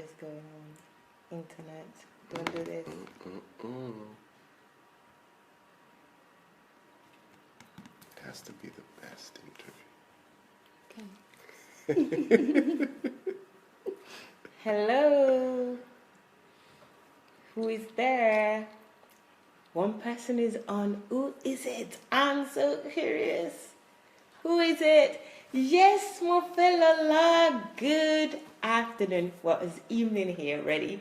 just going on internet. Don't do this. It has to be the best interview. Okay. Hello. Who is there? One person is on. Who is it? I'm so curious. Who is it? Yes, Mofelala. Good afternoon. Well, it's evening here already.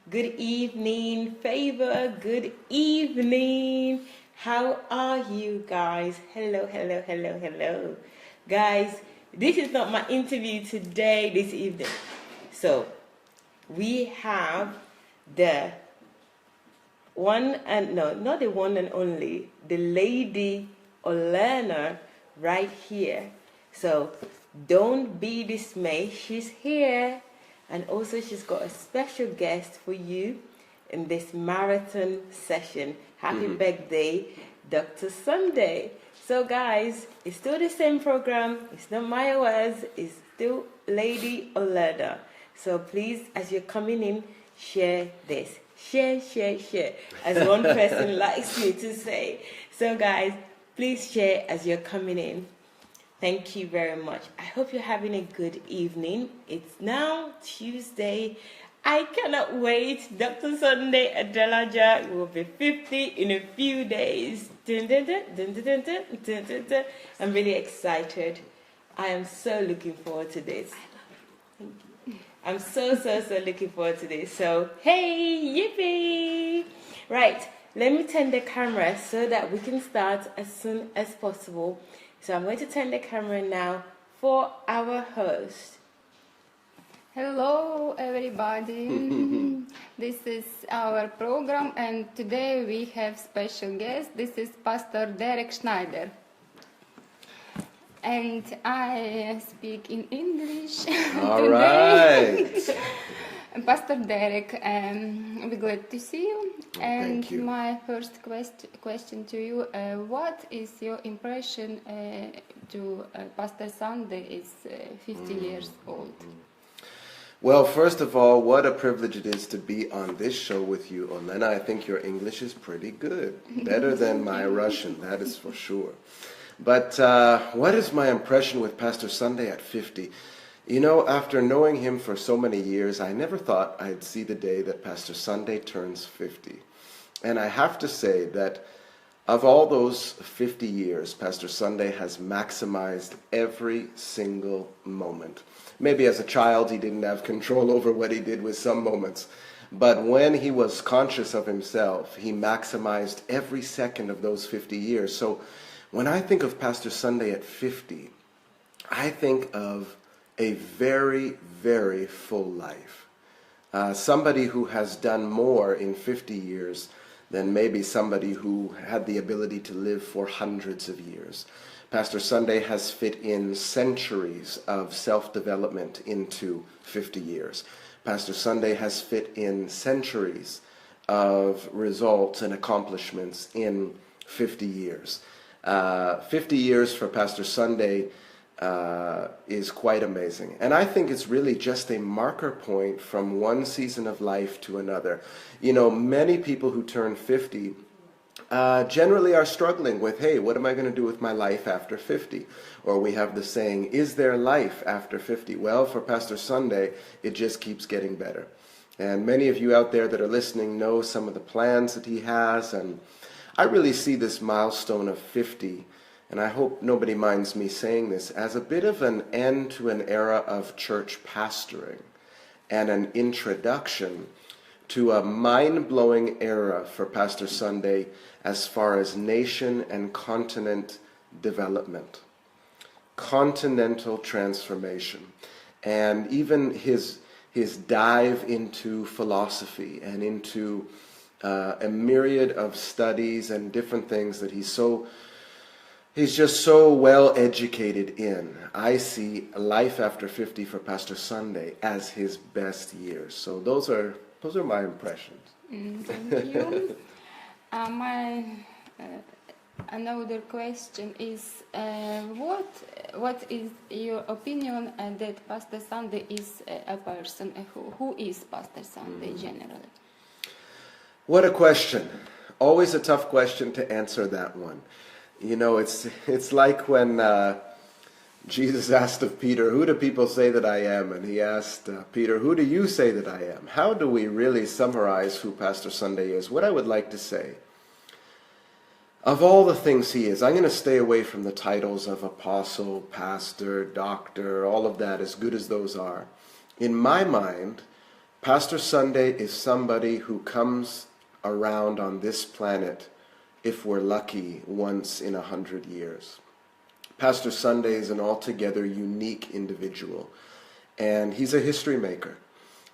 Good evening, Favor. Good evening. How are you guys? Hello, hello, hello, hello. Guys, this is not my interview today, this evening. So, we have the one and, no, not the one and only, the lady or learner right here. So, don't be dismayed. She's here. And also, she's got a special guest for you in this marathon session. Happy birthday, Dr. Sunday. So, guys, it's still the same program. It's not my words. It's still Lady Oleda. So, please, as you're coming in, share this. Share, share, share, as one person likes me to say. So, guys, please share as you're coming in. Thank you very much. I hope you're having a good evening. It's now Tuesday. I cannot wait. Dr. Sunday Adelajah will be 50 in a few days. Dun, dun, dun, dun, dun, dun, dun, dun, dun, dun. I'm really excited. I am so looking forward to this. Thank you. I'm so looking forward to this. So, hey, yippee! Right, let me turn the camera so that we can start as soon as possible. So I'm going to turn the camera now for our host. Hello everybody. This is our program and today we have special guest. This is Pastor Derek Schneider. And I speak in English All today. right. Pastor Derek, we're glad to see you. And thank you. My first question to you, what is your impression to Pastor Sunday is 50 years old? Well, first of all, what a privilege it is to be on this show with you, Olena. I think your English is pretty good. Better than my Russian, that is for sure. But what is my impression with Pastor Sunday at 50? You know, after knowing him for so many years, I never thought I'd see the day that Pastor Sunday turns 50. And I have to say that of all those 50 years, Pastor Sunday has maximized every single moment. Maybe as a child, he didn't have control over what he did with some moments. But when he was conscious of himself, he maximized every second of those 50 years. So when I think of Pastor Sunday at 50, I think of a very, very full life. Somebody who has done more in 50 years than maybe somebody who had the ability to live for hundreds of years. Pastor Sunday has fit in centuries of self-development into 50 years. Pastor Sunday has fit in centuries of results and accomplishments in 50 years. 50 years for Pastor Sunday is quite amazing. And I think it's really just a marker point from one season of life to another. You know, many people who turn 50 generally are struggling with, hey, what am I going to do with my life after 50? Or we have the saying, is there life after 50? Well, for Pastor Sunday, it just keeps getting better. And many of you out there that are listening know some of the plans that he has. And I really see this milestone of 50, and I hope nobody minds me saying this, as a bit of an end to an era of church pastoring and an introduction to a mind-blowing era for Pastor Sunday as far as nation and continent development, continental transformation, and even his dive into philosophy and into a myriad of studies and different things that he's just so well educated in. I see life after 50 for Pastor Sunday as his best years. So those are my impressions. Thank you. My Another question is, what is your opinion that Pastor Sunday is a person? Who is Pastor Sunday generally? What a question. Always a tough question to answer that one. You know, it's like when Jesus asked of Peter, who do people say that I am? And he asked Peter, who do you say that I am? How do we really summarize who Pastor Sunday is? What I would like to say, of all the things he is, I'm going to stay away from the titles of apostle, pastor, doctor, all of that, as good as those are. In my mind, Pastor Sunday is somebody who comes around on this planet, if we're lucky, once in 100 years. Pastor Sunday is an altogether unique individual, and he's a history maker.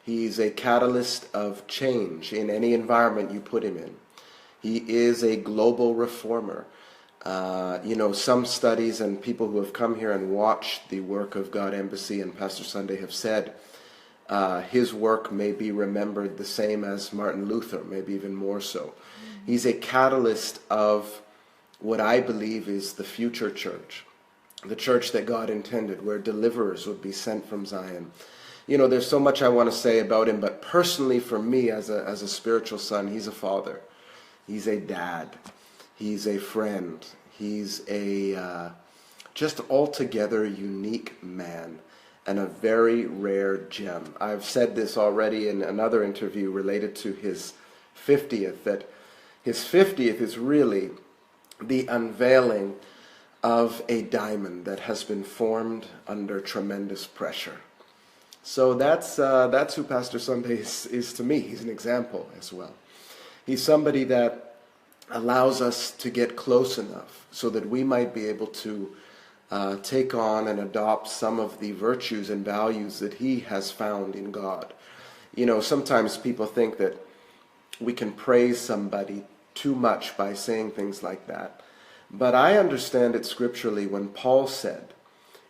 He's a catalyst of change in any environment you put him in. He is a global reformer. You know, some studies and people who have come here and watched the work of God Embassy and Pastor Sunday have said his work may be remembered the same as Martin Luther, maybe even more so. He's a catalyst of what I believe is the future church, the church that God intended, where deliverers would be sent from Zion. You know, there's so much I want to say about him, but personally for me as a spiritual son, he's a father. He's a dad. He's a friend. He's a just altogether unique man and a very rare gem. I've said this already in another interview related to his 50th, that his 50th is really the unveiling of a diamond that has been formed under tremendous pressure. So that's who Pastor Sunday is to me. He's an example as well. He's somebody that allows us to get close enough so that we might be able to take on and adopt some of the virtues and values that he has found in God. You know, sometimes people think that we can praise somebody too much by saying things like that. But I understand it scripturally when Paul said,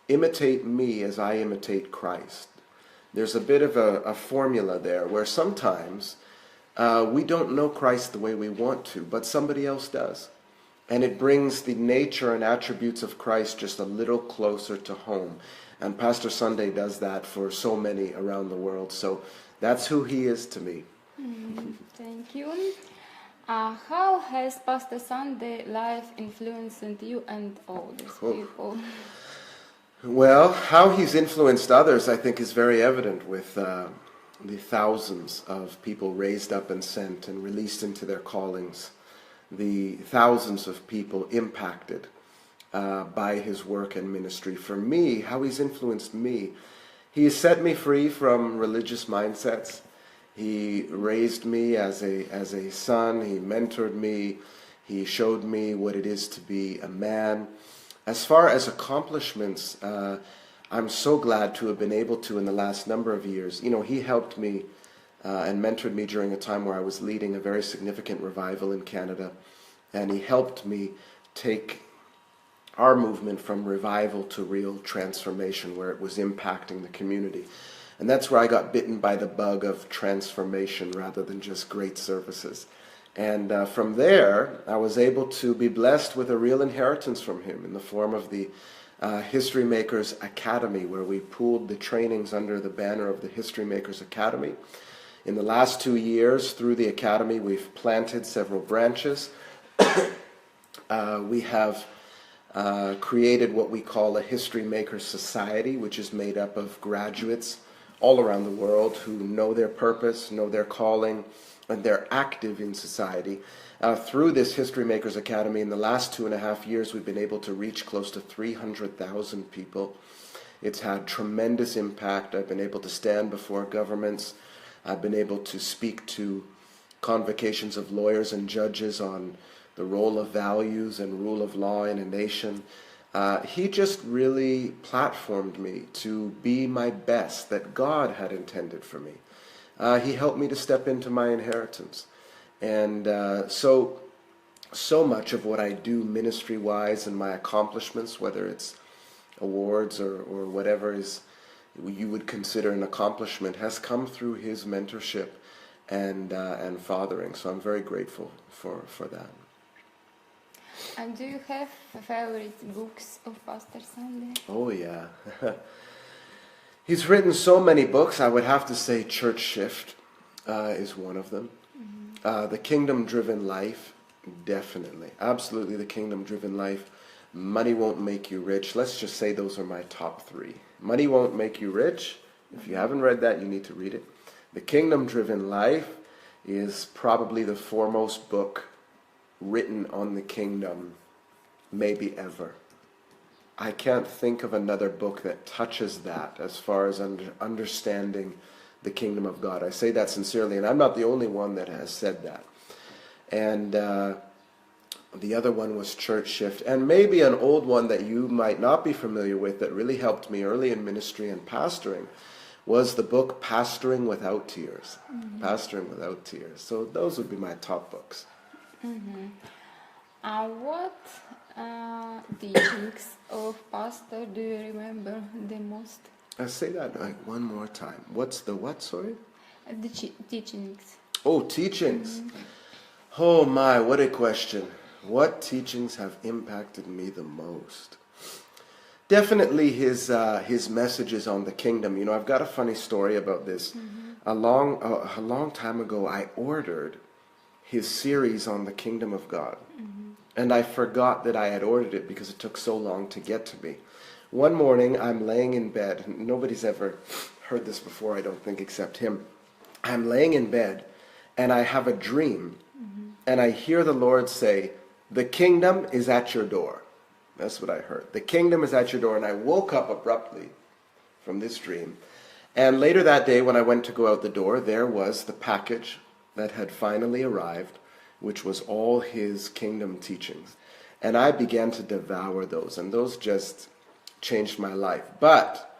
imitate me as I imitate Christ. There's a bit of a formula there where sometimes we don't know Christ the way we want to, but somebody else does. And it brings the nature and attributes of Christ just a little closer to home. And Pastor Sunday does that for so many around the world. So that's who he is to me. Thank you. How has Pastor Sunday life influenced you and all these people? Well, how he's influenced others, I think, is very evident with the thousands of people raised up and sent and released into their callings, the thousands of people impacted by his work and ministry. For me, how he's influenced me, he has set me free from religious mindsets. He raised me as a son. He mentored me. He showed me what it is to be a man. As far as accomplishments, I'm so glad to have been able to, in the last number of years, you know, he helped me and mentored me during a time where I was leading a very significant revival in Canada. And he helped me take our movement from revival to real transformation, where it was impacting the community. And that's where I got bitten by the bug of transformation rather than just great services. And from there, I was able to be blessed with a real inheritance from him in the form of the History Makers Academy, where we pooled the trainings under the banner of the History Makers Academy. In the last 2 years, through the Academy, we've planted several branches. We have created what we call a History Makers Society, which is made up of graduates all around the world who know their purpose, know their calling, and they're active in society. Through this History Makers Academy, in the last 2.5 years, we've been able to reach close to 300,000 people. It's had tremendous impact. I've been able to stand before governments. I've been able to speak to convocations of lawyers and judges on the role of values and rule of law in a nation. He just really platformed me to be my best that God had intended for me. He helped me to step into my inheritance. And so much of what I do ministry-wise and my accomplishments, whether it's awards or whatever is you would consider an accomplishment, has come through his mentorship and fathering. So I'm very grateful for that. And do you have favorite books of Pastor Sunday? Oh, yeah. He's written so many books. I would have to say Church Shift is one of them. The Kingdom-Driven Life, definitely. Absolutely, The Kingdom-Driven Life. Money Won't Make You Rich. Let's just say those are my top three. Money Won't Make You Rich. If you haven't read that, you need to read it. The Kingdom-Driven Life is probably the foremost book written on the kingdom, maybe ever. I can't think of another book that touches that as far as understanding the kingdom of God. I say that sincerely, and I'm not the only one that has said that. And the other one was Church Shift, and maybe an old one that you might not be familiar with that really helped me early in ministry and pastoring was the book Pastoring Without Tears. Pastoring Without Tears. So those would be my top books. What teachings of pastor do you remember the most? I say that like one more time. What's the what, sorry? The teachings. Oh, teachings. Oh my, what a question. What teachings have impacted me the most? Definitely his messages on the kingdom. You know, I've got a funny story about this. A long time ago, I ordered his series on the kingdom of God. And I forgot that I had ordered it because it took so long to get to me. One morning, I'm laying in bed. Nobody's ever heard this before, I don't think, except him. I'm laying in bed, and I have a dream. And I hear the Lord say, "The kingdom is at your door." That's what I heard. The kingdom is at your door. And I woke up abruptly from this dream. And later that day, when I went to go out the door, there was the package that had finally arrived, which was all his kingdom teachings. And I began to devour those, and those just changed my life. But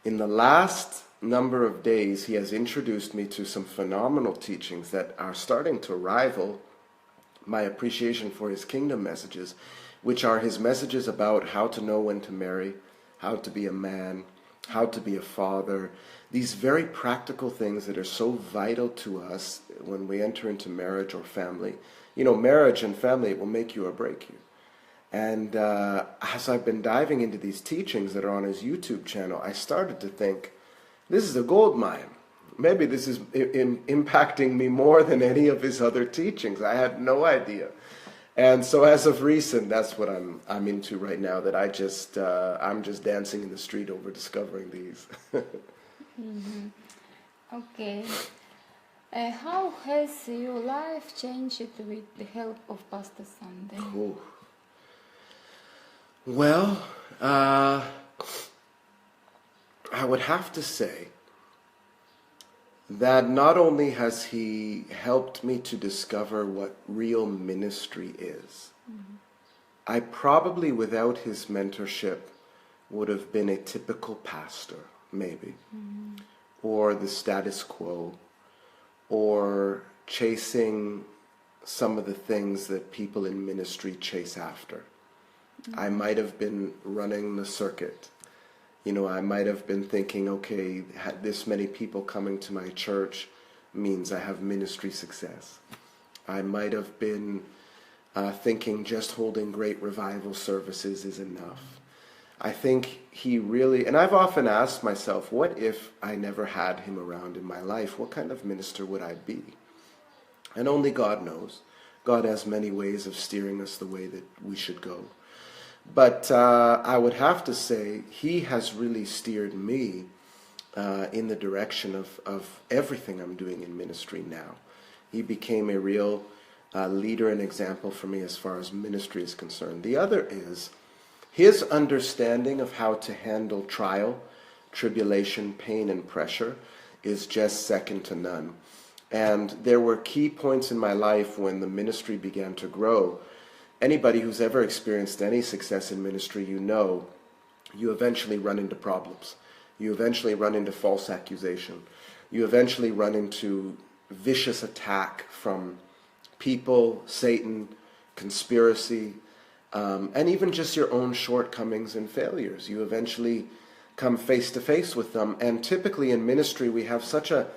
in the last number of days, he has introduced me to some phenomenal teachings that are starting to rival my appreciation for his kingdom messages, which are his messages about how to know when to marry, how to be a man, how to be a father, these very practical things that are so vital to us when we enter into marriage or family. You know, marriage and family will make you or break you. And as I've been diving into these teachings that are on his YouTube channel, I started to think, this is a gold mine. Maybe this is impacting me more than any of his other teachings. I had no idea. And so as of recent, that's what I'm into right now, that I'm just dancing in the street over discovering these. Okay. How has your life changed with the help of Pastor Sunday? Ooh. Well, I would have to say that not only has he helped me to discover what real ministry is, I probably, without his mentorship, would have been a typical pastor, maybe, or the status quo, or chasing some of the things that people in ministry chase after. I might have been running the circuit. You know, I might have been thinking, okay, this many people coming to my church means I have ministry success. I might have been thinking just holding great revival services is enough. I think he really, and I've often asked myself, what if I never had him around in my life? What kind of minister would I be? And only God knows. God has many ways of steering us the way that we should go. But I would have to say he has really steered me in the direction of everything I'm doing in ministry now. He became a real leader and example for me as far as ministry is concerned. The other is his understanding of how to handle trial, tribulation, pain, and pressure is just second to none. And there were key points in my life when the ministry began to grow. Anybody who's ever experienced any success in ministry, you know, you eventually run into problems. You eventually run into false accusation. You eventually run into vicious attack from people, Satan, conspiracy, and even just your own shortcomings and failures. You eventually come face to face with them. And typically in ministry, we have such a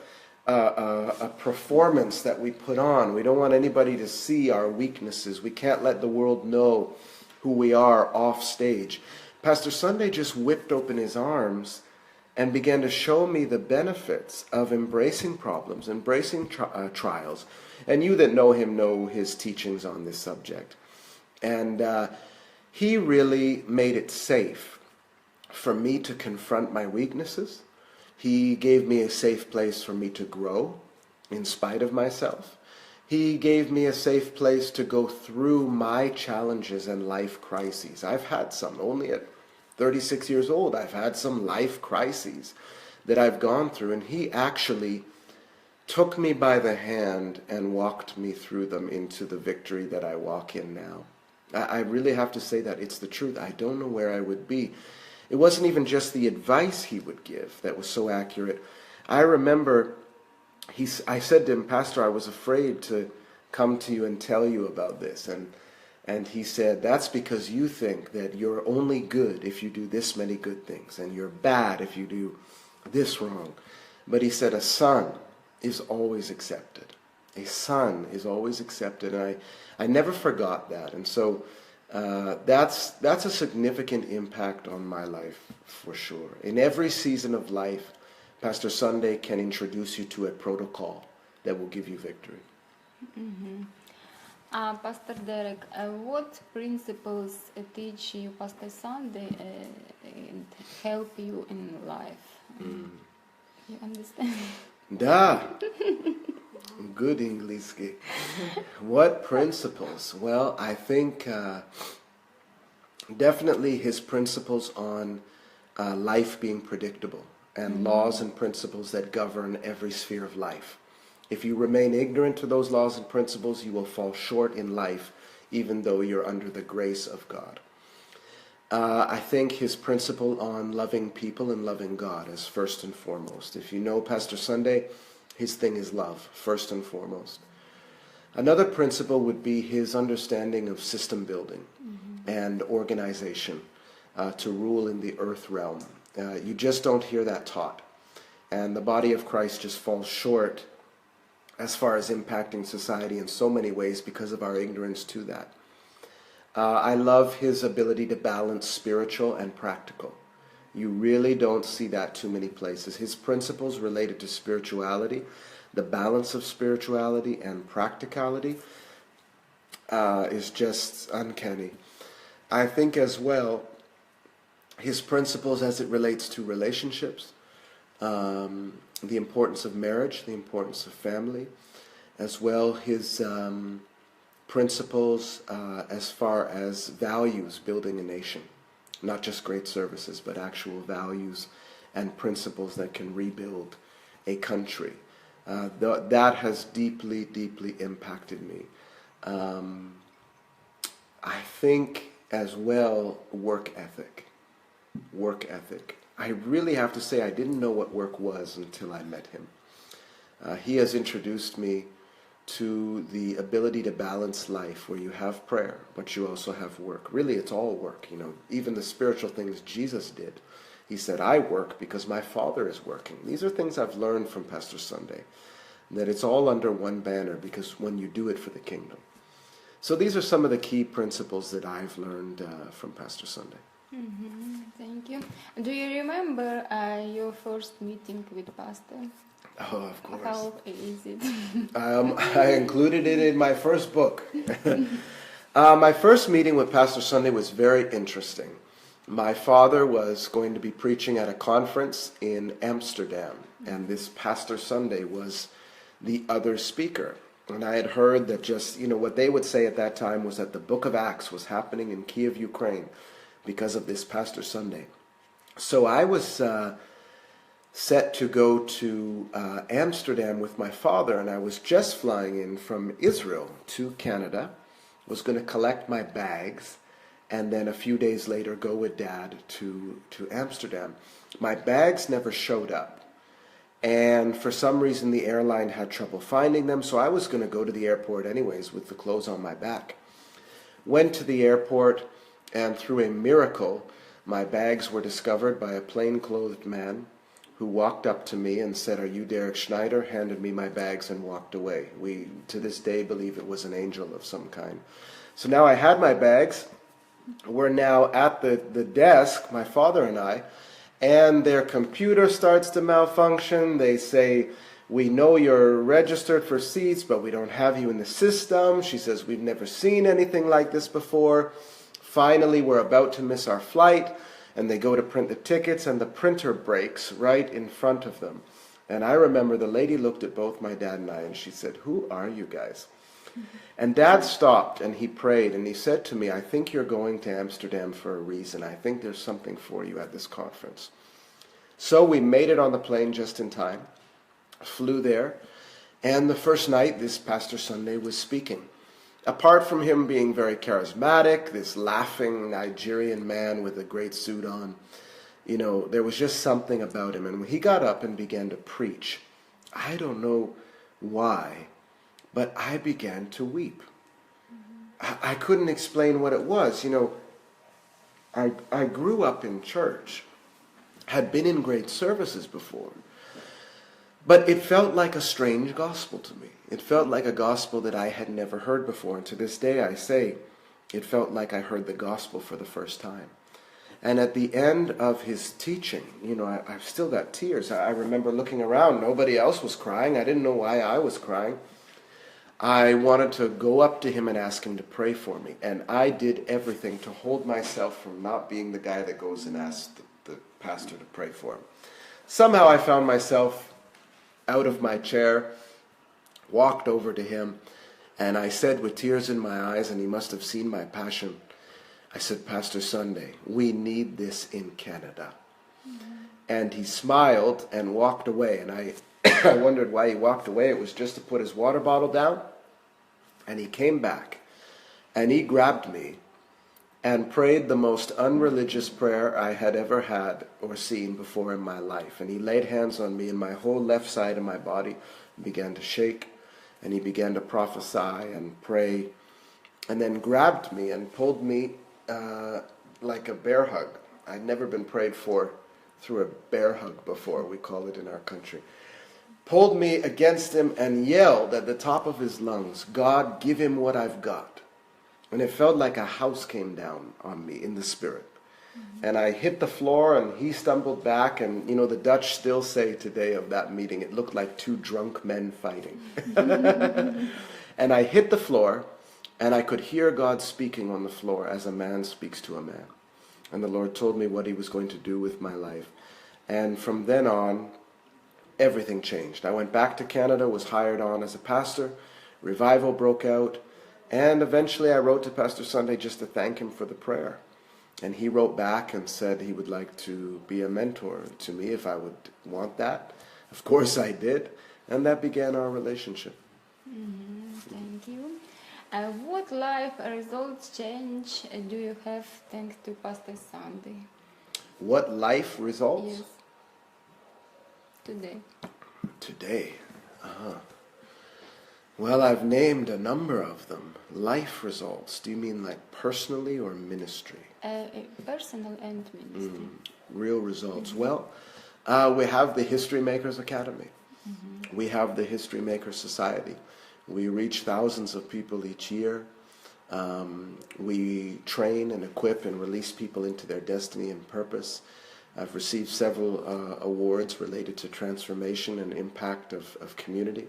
a performance that we put on. We don't want anybody to see our weaknesses. We can't let the world know who we are off stage. Pastor Sunday just whipped open his arms and began to show me the benefits of embracing problems, embracing trials. And you that know him know his teachings on this subject. And he really made it safe for me to confront my weaknesses. He gave me a safe place for me to grow in spite of myself. He gave me a safe place to go through my challenges and life crises. I've had some. Only at 36 years old, I've had some life crises that I've gone through. And he actually took me by the hand and walked me through them into the victory that I walk in now. I really have to say that. It's the truth. I don't know where I would be. It wasn't even just the advice he would give that was so accurate. I remember I said to him, Pastor, I was afraid to come to you and tell you about this. And he said, that's because you think that you're only good if you do this many good things, and you're bad if you do this wrong. But he said, a son is always accepted. A son is always accepted. And I never forgot that. And so that's a significant impact on my life, for sure. In every season of life, Pastor Sunday can introduce you to a protocol that will give you victory. Mm-hmm. Pastor Derek, what principles teach you Pastor Sunday and help you in life? You understand? Da! Good English. What principles? Well, I think definitely his principles on life being predictable and laws and principles that govern every sphere of life. If you remain ignorant to those laws and principles, you will fall short in life, even though you're under the grace of God. I think his principle on loving people and loving God is first and foremost. If you know Pastor Sunday, his thing is love, first and foremost. Another principle would be his understanding of system building and organization to rule in the earth realm. You just don't hear that taught. And the body of Christ just falls short as far as impacting society in so many ways because of our ignorance to that. I love his ability to balance spiritual and practical. You really don't see that too many places. His principles related to spirituality, the balance of spirituality and practicality, is just uncanny. I think as well, his principles as it relates to relationships, the importance of marriage, the importance of family, as well his principles as far as values building a nation. Not just great services, but actual values and principles that can rebuild a country. That has deeply, deeply impacted me. I think as well work ethic. Work ethic. I really have to say I didn't know what work was until I met him. He has introduced me to the ability to balance life where you have prayer, but you also have work. Really, it's all work. You know, even the spiritual things Jesus did. He said, I work because my Father is working. These are things I've learned from Pastor Sunday, that it's all under one banner because when you do it for the kingdom. So these are some of the key principles that I've learned from Pastor Sunday. Thank you. Do you remember your first meeting with Pastor? Oh, of course. How is it? I included it in my first book. My first meeting with Pastor Sunday was very interesting. My father was going to be preaching at a conference in Amsterdam, and this Pastor Sunday was the other speaker. And I had heard that just, what they would say at that time was that the book of Acts was happening in Kiev, Ukraine, because of this Pastor Sunday. So I was set to go to Amsterdam with my father, and I was just flying in from Israel to Canada, was going to collect my bags, and then a few days later go with Dad to Amsterdam. My bags never showed up, and for some reason the airline had trouble finding them, so I was going to go to the airport anyways with the clothes on my back. Went to the airport, and through a miracle, my bags were discovered by a plain-clothed man who walked up to me and said, "Are you Derek Schneider?" handed me my bags and walked away. We, to this day, believe it was an angel of some kind. So now I had my bags. We're now at the desk, my father and I, and their computer starts to malfunction. They say, "We know you're registered for seats, but we don't have you in the system." She says, "We've never seen anything like this before." Finally, we're about to miss our flight, and they go to print the tickets, and the printer breaks right in front of them. And I remember the lady looked at both my dad and I, and she said, "Who are you guys?" And Dad stopped, and he prayed, and he said to me, "I think you're going to Amsterdam for a reason. I think there's something for you at this conference." So we made it on the plane just in time, flew there, and the first night, this Pastor Sunday was speaking. Apart from him being very charismatic, this laughing Nigerian man with a great suit on, you know, there was just something about him. And when he got up and began to preach, I don't know why, but I began to weep. I couldn't explain what it was. You know, I grew up in church, had been in great services before, but it felt like a strange gospel to me. It felt like a gospel that I had never heard before. And to this day I say, it felt like I heard the gospel for the first time. And at the end of his teaching, you know, I've still got tears. I remember looking around. Nobody else was crying. I didn't know why I was crying. I wanted to go up to him and ask him to pray for me. And I did everything to hold myself from not being the guy that goes and asks the pastor to pray for him. Somehow I found myself out of my chair, walked over to him, and I said with tears in my eyes, and he must have seen my passion, I said, "Pastor Sunday, we need this in Canada." And he smiled and walked away, and I wondered why he walked away. It was just to put his water bottle down, and he came back, and he grabbed me and prayed the most unreligious prayer I had ever had or seen before in my life. And he laid hands on me, and my whole left side of my body began to shake, and he began to prophesy and pray, and then grabbed me and pulled me like a bear hug. I'd never been prayed for through a bear hug before, we call it in our country. Pulled me against him and yelled at the top of his lungs, "God, give him what I've got." And it felt like a house came down on me in the spirit. And I hit the floor, and he stumbled back, and you know, the Dutch still say today of that meeting, it looked like two drunk men fighting. And I hit the floor, and I could hear God speaking on the floor as a man speaks to a man. And the Lord told me what he was going to do with my life. And from then on, everything changed. I went back to Canada, was hired on as a pastor, revival broke out, and eventually I wrote to Pastor Sunday just to thank him for the prayer. And he wrote back and said he would like to be a mentor to me if I would want that. Of course I did, and that began our relationship. Thank you. What life results change do you have thanks to Pastor Sunday? What life results? Yes. Today. Today. Well, I've named a number of them. Life results. Do you mean like personally or ministry? Personal and ministry. Real results. Well, we have the History Makers Academy. We have the History Makers Society. We reach thousands of people each year. We train and equip and release people into their destiny and purpose. I've received several awards related to transformation and impact of community.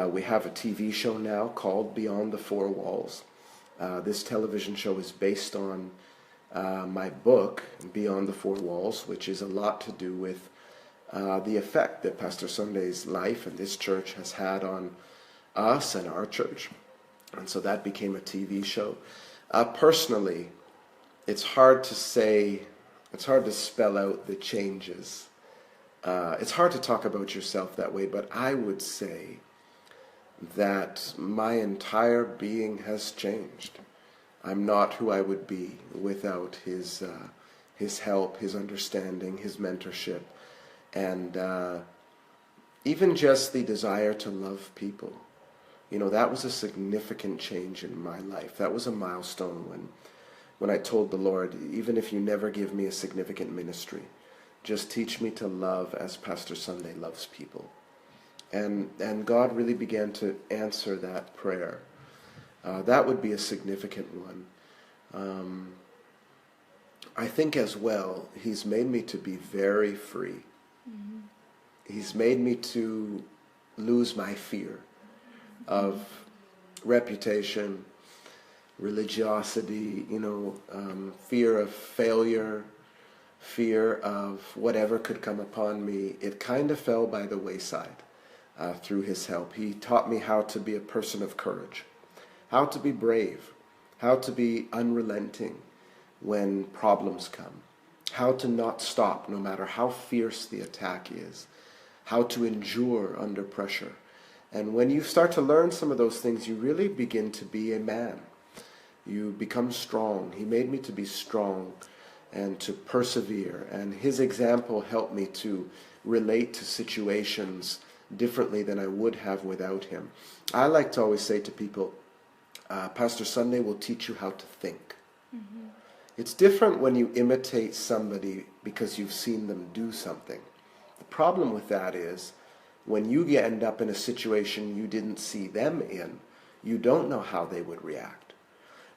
We have a TV show now called Beyond the Four Walls. This television show is based on my book, Beyond the Four Walls, which is a lot to do with the effect that Pastor Sunday's life and this church has had on us and our church. And so that became a TV show. Personally, it's hard to say, it's hard to spell out the changes. It's hard to talk about yourself that way, but I would say that my entire being has changed. I'm not who I would be without his help, his understanding, his mentorship, and even just the desire to love people. You know, that was a significant change in my life. That was a milestone when I told the Lord, even if you never give me a significant ministry, Just teach me to love as Pastor Sunday loves people. And God really began to answer that prayer. That would be a significant one. I think as well, He's made me to be very free. Mm-hmm. He's made me to lose my fear of reputation, religiosity, fear of failure, fear of whatever could come upon me. It kind of fell by the wayside through His help. He taught me how to be a person of courage, how to be brave, how to be unrelenting when problems come, how to not stop no matter how fierce the attack is, how to endure under pressure. And when you start to learn some of those things, you really begin to be a man. You become strong. He made me to be strong and to persevere. And His example helped me to relate to situations differently than I would have without Him. I like to always say to people, Pastor Sunday will teach you how to think. Mm-hmm. It's different when you imitate somebody because you've seen them do something. The problem with that is when you end up in a situation you didn't see them in, you don't know how they would react.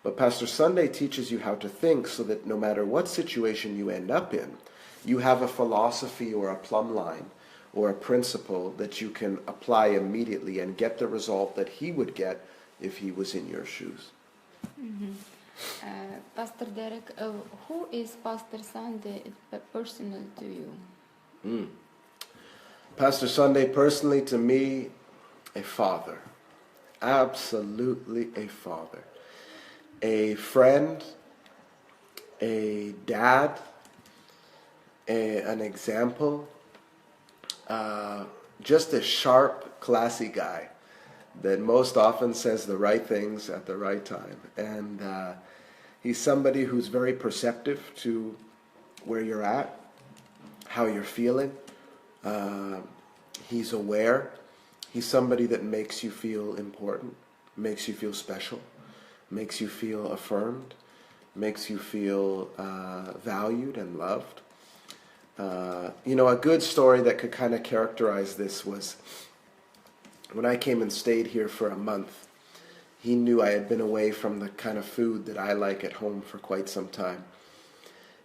But Pastor Sunday teaches you how to think so that no matter what situation you end up in, you have a philosophy or a plumb line or a principle that you can apply immediately and get the result that he would get if he was in your shoes. Mm-hmm. Pastor Derek, who is Pastor Sunday personal to you? Pastor Sunday personally to me, a father. Absolutely a father. A friend, a dad, an example, just a sharp, classy guy that most often says the right things at the right time. And he's somebody who's very perceptive to where you're at, how you're feeling. He's aware. He's somebody that makes you feel important, makes you feel special, makes you feel affirmed, makes you feel valued and loved. A good story that could kind of characterize this was when I came and stayed here for a month. He knew I had been away from the kind of food that I like at home for quite some time.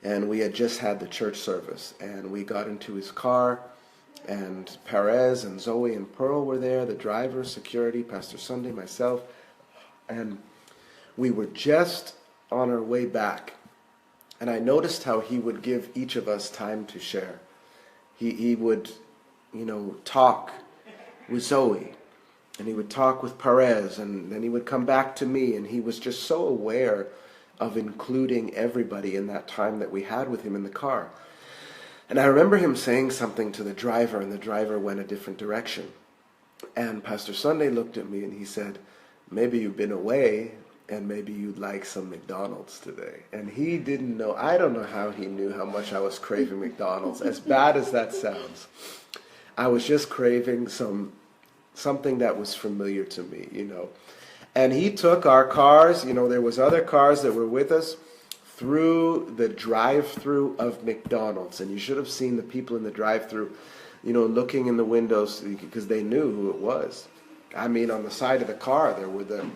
And we had just had the church service, and we got into his car, and Perez and Zoe and Pearl were there, the driver, security, Pastor Sunday, myself, and we were just on our way back. And I noticed how he would give each of us time to share. He would, talk with Zoe, and he would talk with Perez, and then he would come back to me, and he was just so aware of including everybody in that time that we had with him in the car. And I remember him saying something to the driver, and the driver went a different direction. And Pastor Sunday looked at me and he said, maybe you've been away and maybe you'd like some McDonald's today. And he didn't know, I don't know how he knew how much I was craving McDonald's. As bad as that sounds, I was just craving something that was familiar to me, And he took our cars, there was other cars that were with us, through the drive-through of McDonald's. And you should have seen the people in the drive-through, looking in the windows because they knew who it was. I mean, on the side of the car, there were the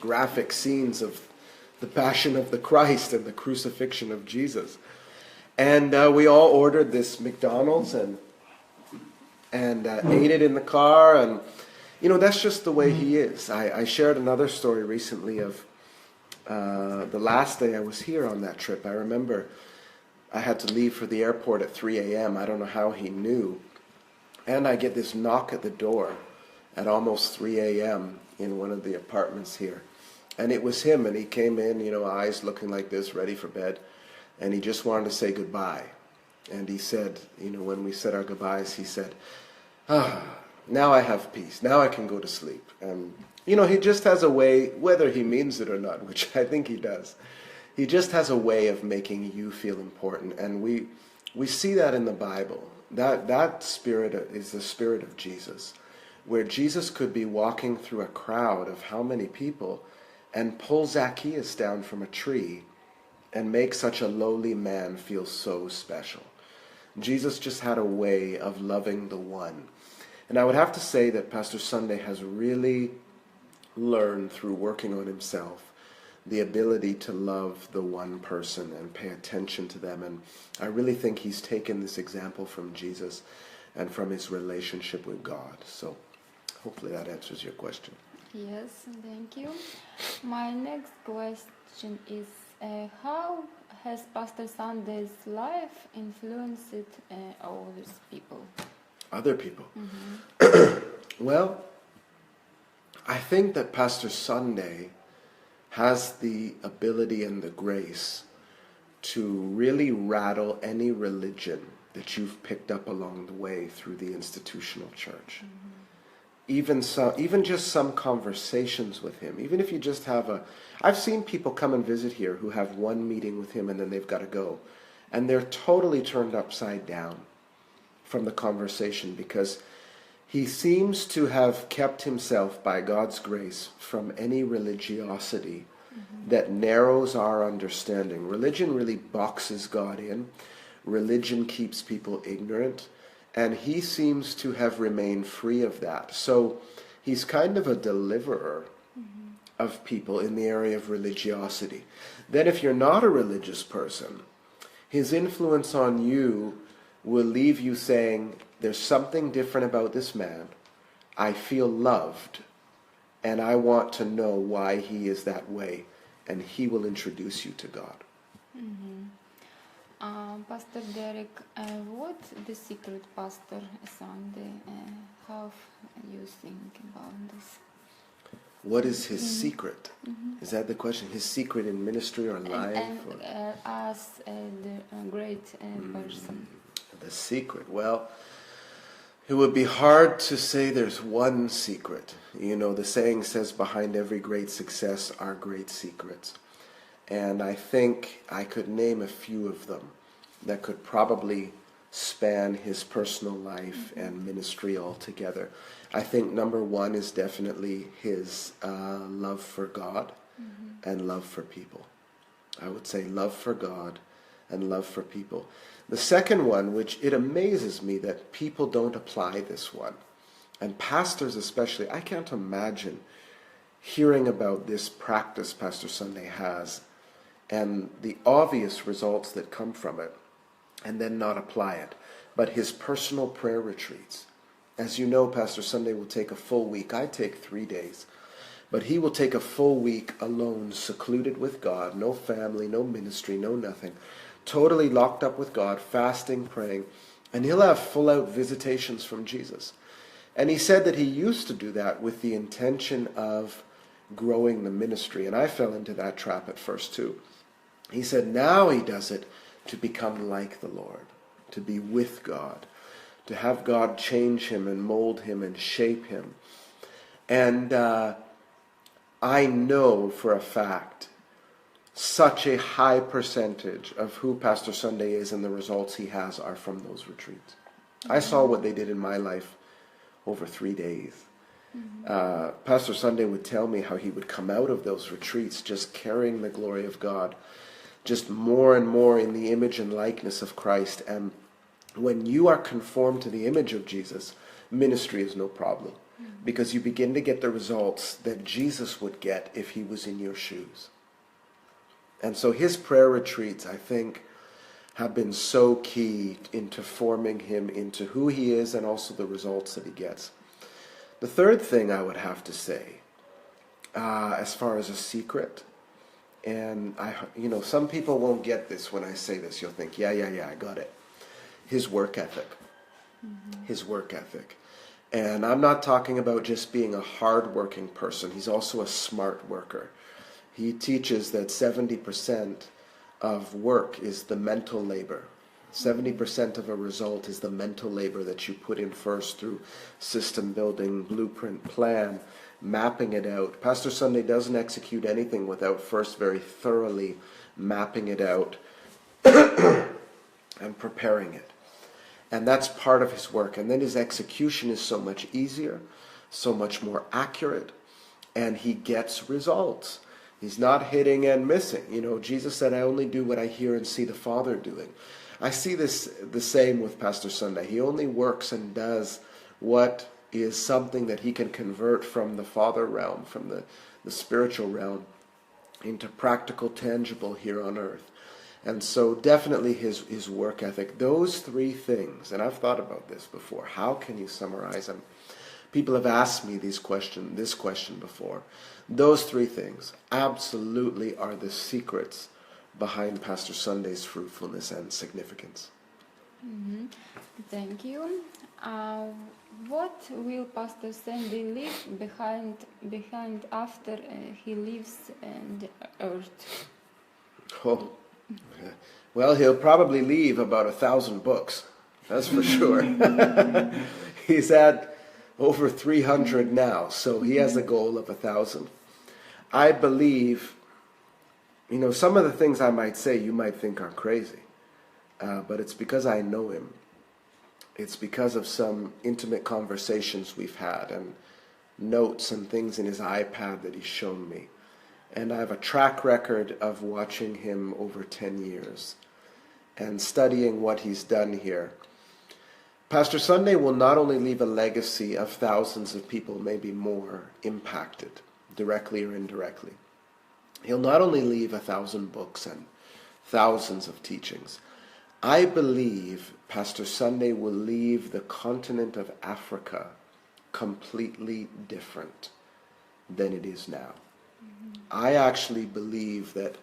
graphic scenes of the Passion of the Christ and the crucifixion of Jesus. And we all ordered this McDonald's and ate it in the car. And, that's just the way he is. I shared another story recently of the last day I was here on that trip. I remember I had to leave for the airport at 3 a.m. I don't know how he knew. And I get this knock at the door at almost 3 a.m. in one of the apartments here. And it was him, and he came in, eyes looking like this, ready for bed. And he just wanted to say goodbye. And he said, when we said our goodbyes, he said, now I have peace. Now I can go to sleep. And he just has a way, whether he means it or not, which I think he does, he just has a way of making you feel important. And we see that in the Bible. That spirit is the spirit of Jesus, where Jesus could be walking through a crowd of how many people and pull Zacchaeus down from a tree and make such a lowly man feel so special. Jesus just had a way of loving the one. And I would have to say that Pastor Sunday has really learned through working on himself the ability to love the one person and pay attention to them. And I really think he's taken this example from Jesus and from his relationship with God. So hopefully that answers your question. Yes, thank you. My next question is, how has Pastor Sunday's life influenced others people? Other people? Mm-hmm. Well, I think that Pastor Sunday has the ability and the grace to really rattle any religion that you've picked up along the way through the institutional church. Mm-hmm. Even just some conversations with him, even if you just have I've seen people come and visit here who have one meeting with him and then they've got to go. And they're totally turned upside down from the conversation because he seems to have kept himself, by God's grace, from any religiosity that narrows our understanding. Religion really boxes God in. Religion keeps people ignorant. And he seems to have remained free of that. So he's kind of a deliverer of people in the area of religiosity. Then if you're not a religious person, his influence on you will leave you saying, there's something different about this man. I feel loved, and I want to know why he is that way, and he will introduce you to God. Mm-hmm. Pastor Derek, what the secret, Pastor Sunday? How you think about this? What is his secret? Mm-hmm. Is that the question? His secret in ministry or life? And as the great person. The secret. Well, it would be hard to say there's one secret. You know, the saying says, behind every great success are great secrets. And I think I could name a few of them that could probably span his personal life and ministry altogether. I think number one is definitely his love for God and love for people. I would say love for God and love for people. The second one, which it amazes me that people don't apply this one, and pastors especially, I can't imagine hearing about this practice Pastor Sunday has and the obvious results that come from it and then not apply it. But his personal prayer retreats. As you know, Pastor Sunday will take a full week. I take 3 days. But he will take a full week alone, secluded with God, no family, no ministry, no nothing. Totally locked up with God, fasting, praying. And he'll have full-out visitations from Jesus. And he said that he used to do that with the intention of growing the ministry. And I fell into that trap at first too. He said now he does it to become like the Lord, to be with God, to have God change him and mold him and shape him. And I know for a fact such a high percentage of who Pastor Sunday is and the results he has are from those retreats. I saw what they did in my life over 3 days. Pastor Sunday would tell me how he would come out of those retreats just carrying the glory of God, just more and more in the image and likeness of Christ. And when you are conformed to the image of Jesus, ministry is no problem, because you begin to get the results that Jesus would get if he was in your shoes. And so his prayer retreats, I think, have been so key into forming him into who he is and also the results that he gets. The third thing I would have to say, as far as a secret, and some people won't get this when I say this. You'll think, yeah, I got it. His work ethic. His work ethic. And I'm not talking about just being a hard-working person. He's also a smart worker. He teaches that 70% of work is the mental labor. 70% of a result is the mental labor that you put in first through system building, blueprint, plan, mapping it out. Pastor Sunday doesn't execute anything without first very thoroughly mapping it out and preparing it. And that's part of his work. And then his execution is so much easier, so much more accurate, and he gets results. He's not hitting and missing. Jesus said, I only do what I hear and see the Father doing. I see this the same with Pastor Sunday. He only works and does what is something that he can convert from the Father realm, from the spiritual realm, into practical, tangible here on earth. And so definitely his work ethic, those three things, and I've thought about this before, how can you summarize them? People have asked me this question before. Those three things absolutely are the secrets behind Pastor Sunday's fruitfulness and significance. Mm-hmm. Thank you. What will Pastor Sunday leave behind after he leaves the earth? Oh, well, he'll probably leave about 1,000 books. That's for sure. He's at over 300 now, so he has a goal of 1,000. I believe, some of the things I might say you might think are crazy, but it's because I know him. It's because of some intimate conversations we've had and notes and things in his iPad that he's shown me. And I have a track record of watching him over 10 years and studying what he's done here. Pastor Sunday will not only leave a legacy of thousands of people, maybe more, impacted, directly or indirectly. He'll not only leave 1,000 books and thousands of teachings. I believe Pastor Sunday will leave the continent of Africa completely different than it is now. I actually believe that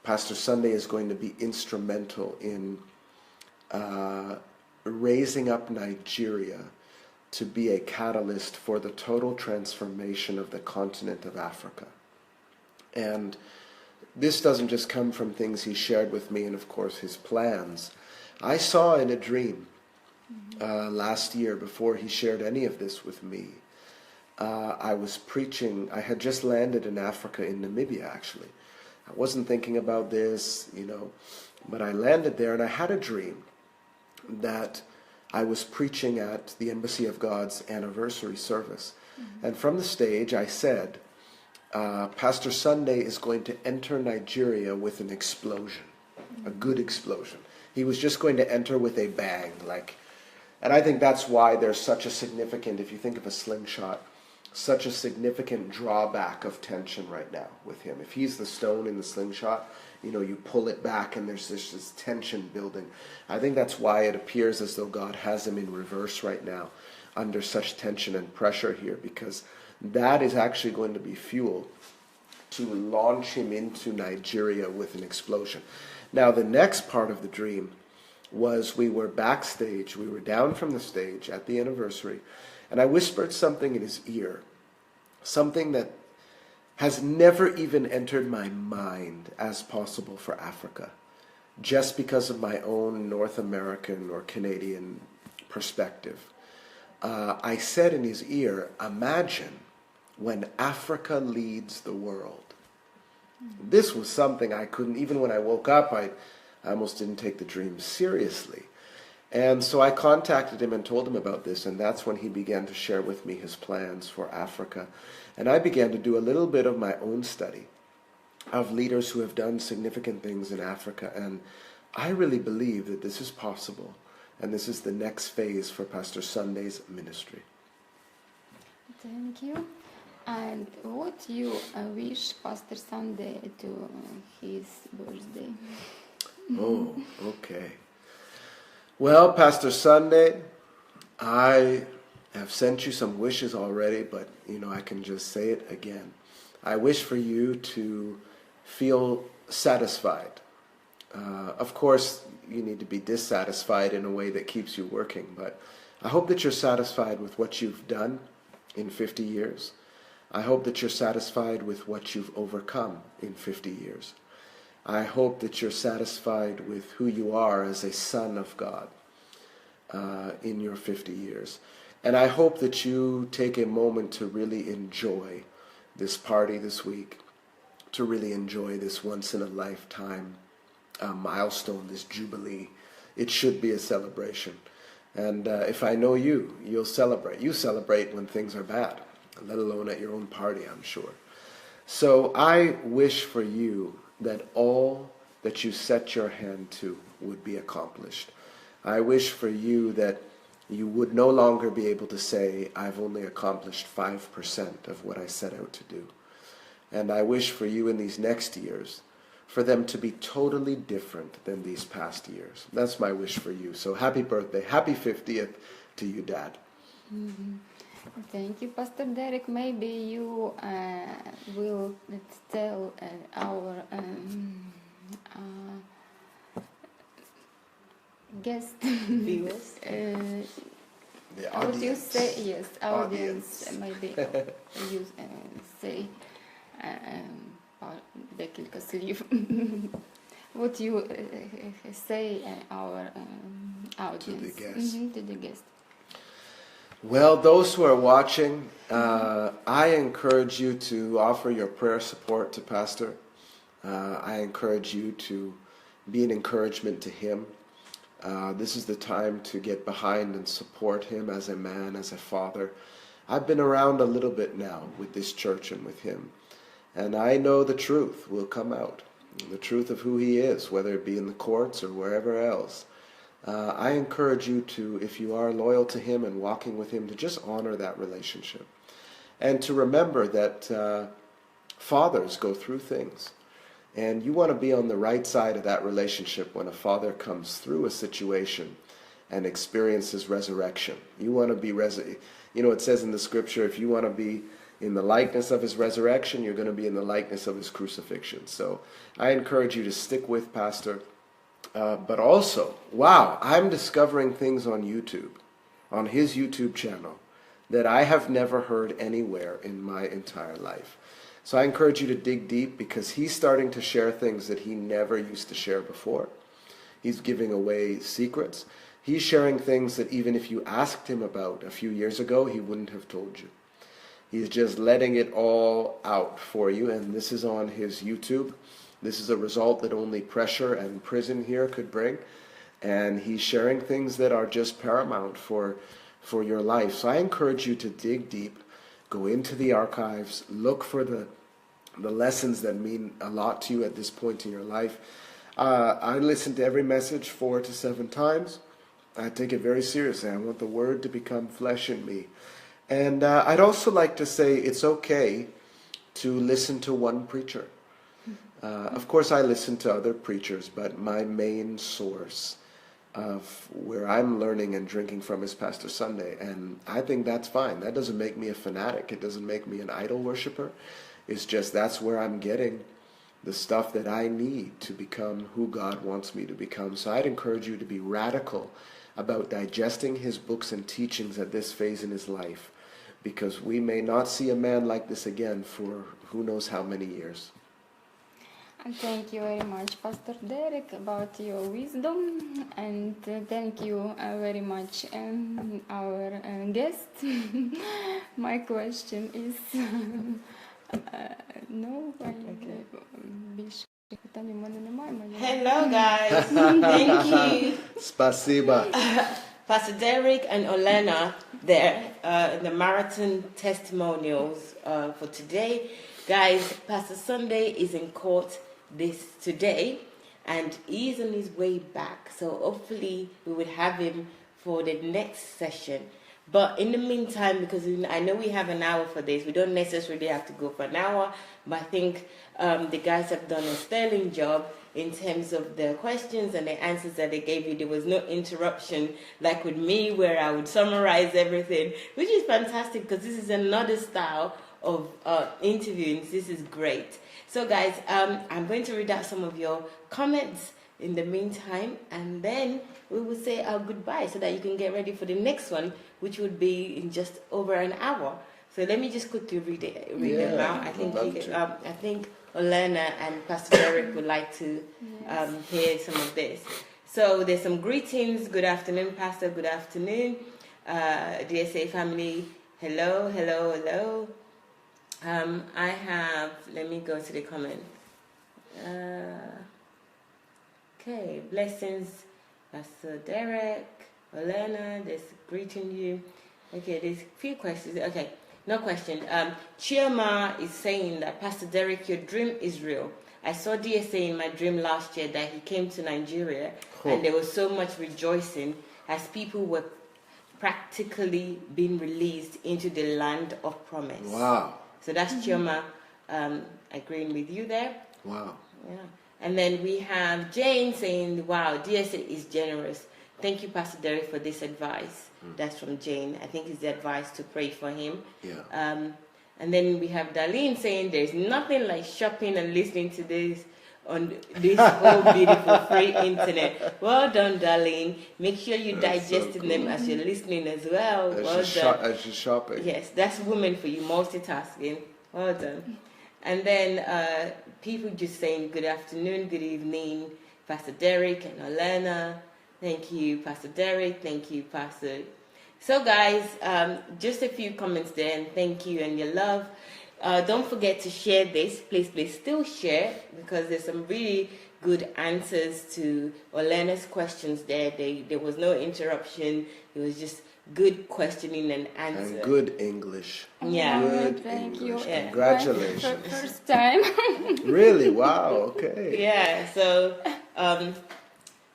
Pastor Sunday is going to be instrumental in raising up Nigeria to be a catalyst for the total transformation of the continent of Africa. And this doesn't just come from things he shared with me and, of course, his plans. I saw in a dream last year, before he shared any of this with me, I was preaching. I had just landed in Africa, in Namibia, actually. I wasn't thinking about this, but I landed there and I had a dream that I was preaching at the Embassy of God's anniversary service. And from the stage I said, Pastor Sunday is going to enter Nigeria with an explosion, a good explosion. He was just going to enter with a bang, and I think that's why there's such a significant, if you think of a slingshot, such a significant drawback of tension right now with him. If he's the stone in the slingshot, you pull it back and there's this tension building. I think that's why it appears as though God has him in reverse right now, under such tension and pressure here, because that is actually going to be fuel to launch him into Nigeria with an explosion. Now, the next part of the dream was we were backstage. We were down from the stage at the anniversary, and I whispered something in his ear, something that has never even entered my mind as possible for Africa, just because of my own North American or Canadian perspective. I said in his ear, imagine when Africa leads the world. This was something I couldn't, even when I woke up, I almost didn't take the dream seriously. And so I contacted him and told him about this, and that's when he began to share with me his plans for Africa. And I began to do a little bit of my own study of leaders who have done significant things in Africa, and I really believe that this is possible, and this is the next phase for Pastor Sunday's ministry. Thank you. And what you wish Pastor Sunday to his birthday? Oh, okay. Well, Pastor Sunday, I have sent you some wishes already, but I can just say it again. I wish for you to feel satisfied. Of course, you need to be dissatisfied in a way that keeps you working, but I hope that you're satisfied with what you've done in 50 years. I hope that you're satisfied with what you've overcome in 50 years. I hope that you're satisfied with who you are as a son of God in your 50 years. And I hope that you take a moment to really enjoy this party this week, to really enjoy this once-in-a-lifetime milestone, this jubilee. It should be a celebration. And if I know you, you'll celebrate. You celebrate when things are bad, let alone at your own party, I'm sure. So I wish for you that all that you set your hand to would be accomplished. I wish for you that you would no longer be able to say, I've only accomplished 5% of what I set out to do. And I wish for you in these next years, for them to be totally different than these past years. That's my wish for you. So happy birthday, happy 50th to you, Dad. Mm-hmm. Thank you, Pastor Derek. Maybe you will tell our guest viewers. The What you audience. say? Yes, audience. Maybe you say декілька слів. What you say our audience To the guest. To the guest. Well, those who are watching, I encourage you to offer your prayer support to Pastor. I encourage you to be an encouragement to him. This is the time to get behind and support him as a man, as a father. I've been around a little bit now with this church and with him, and I know the truth will come out, the truth of who he is, whether it be in the courts or wherever else. I encourage you to, if you are loyal to him and walking with him, to just honor that relationship. And to remember that fathers go through things. And you want to be on the right side of that relationship when a father comes through a situation and experiences resurrection. You want to be, it says in the scripture, if you want to be in the likeness of his resurrection, you're going to be in the likeness of his crucifixion. So I encourage you to stick with Pastor. But also, wow, I'm discovering things on YouTube, on his YouTube channel, that I have never heard anywhere in my entire life. So I encourage you to dig deep, because he's starting to share things that he never used to share before. He's giving away secrets. He's sharing things that even if you asked him about a few years ago, he wouldn't have told you. He's just letting it all out for you, and this is on his YouTube. This is a result that only pressure and prison here could bring. And he's sharing things that are just paramount for your life. So I encourage you to dig deep, go into the archives, look for the lessons that mean a lot to you at this point in your life. I listen to every message 4 to 7 times. I take it very seriously. I want the word to become flesh in me. And I'd also like to say it's okay to listen to one preacher. Of course, I listen to other preachers, but my main source of where I'm learning and drinking from is Pastor Sunday, and I think that's fine. That doesn't make me a fanatic. It doesn't make me an idol worshiper. It's just that's where I'm getting the stuff that I need to become who God wants me to become. So I'd encourage you to be radical about digesting his books and teachings at this phase in his life, because we may not see a man like this again for who knows how many years. And thank you very much, Pastor Derek, about your wisdom, and thank you very much, our guest. My question is, no, Hello guys, thank you. Spasiba. Pastor Derek and Olena there in the marathon testimonials for today. Guys, Pastor Sunday is in court today, and he's on his way back. So hopefully we would have him for the next session. But in the meantime, because I know we have an hour for this, we don't necessarily have to go for an hour. But I think the guys have done a sterling job in terms of the questions and the answers that they gave you. There was no interruption like with me, where I would summarize everything, which is fantastic, because this is another style of interviewing. This is great. So guys, I'm going to read out some of your comments in the meantime, and then we will say our goodbye so that you can get ready for the next one, which would be in just over an hour. So let me just quickly read them out. I think Olena and Pastor Derek would like to hear some of this. So there's some greetings. Good afternoon, Pastor. Good afternoon, DSA family. Hello, hello, hello. I have, let me go to the comment. Okay, blessings, Pastor Derek, Olena, there's greeting you. Okay, there's a few questions. Okay, no question. Chioma is saying that, Pastor Derek, your dream is real. I saw DSA in my dream last year that he came to Nigeria, and there was so much rejoicing as people were practically being released into the land of promise. Wow. So that's Chioma agreeing with you there. Wow. Yeah. And then we have Jane saying, wow, DSA is generous. Thank you, Pastor Derek, for this advice. That's from Jane. I think it's the advice to pray for him. Yeah. And then we have Darlene saying there's nothing like shopping and listening to this on this whole beautiful free internet. Well done, Darlene. Make sure you're digesting them as you're listening as well. Well done. As you're shopping. Yes, that's women for you, multitasking. Well done. And then people just saying good afternoon, good evening, Pastor Derek and Olena. Thank you, Pastor Derek. Thank you, Pastor. So guys, just a few comments there, and thank you and your love. Don't forget to share this. Please still share, because there's some really good answers to Olena's questions there. There was no interruption. It was just good questioning and answer. And good English. Yeah. Good Thank English. you. Yeah. Congratulations. First time. Really? Wow. Okay. Yeah. So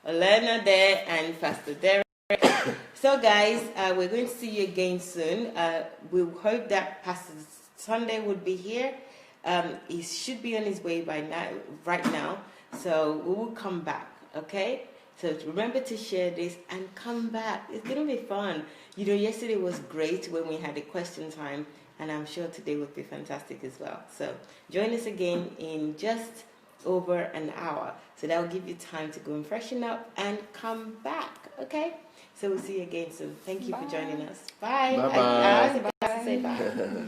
Olena there and Pastor Derek. So guys, we're going to see you again soon. We hope that Pastor Sunday would be here. He should be on his way by now, right now. So we will come back, okay? So remember to share this and come back. It's going to be fun. You know, yesterday was great when we had a question time, and I'm sure today will be fantastic as well. So join us again in just over an hour. So that will give you time to go and freshen up and come back, okay? So we'll see you again soon. Thank you for joining us. Bye. Bye-bye. I was about to say bye.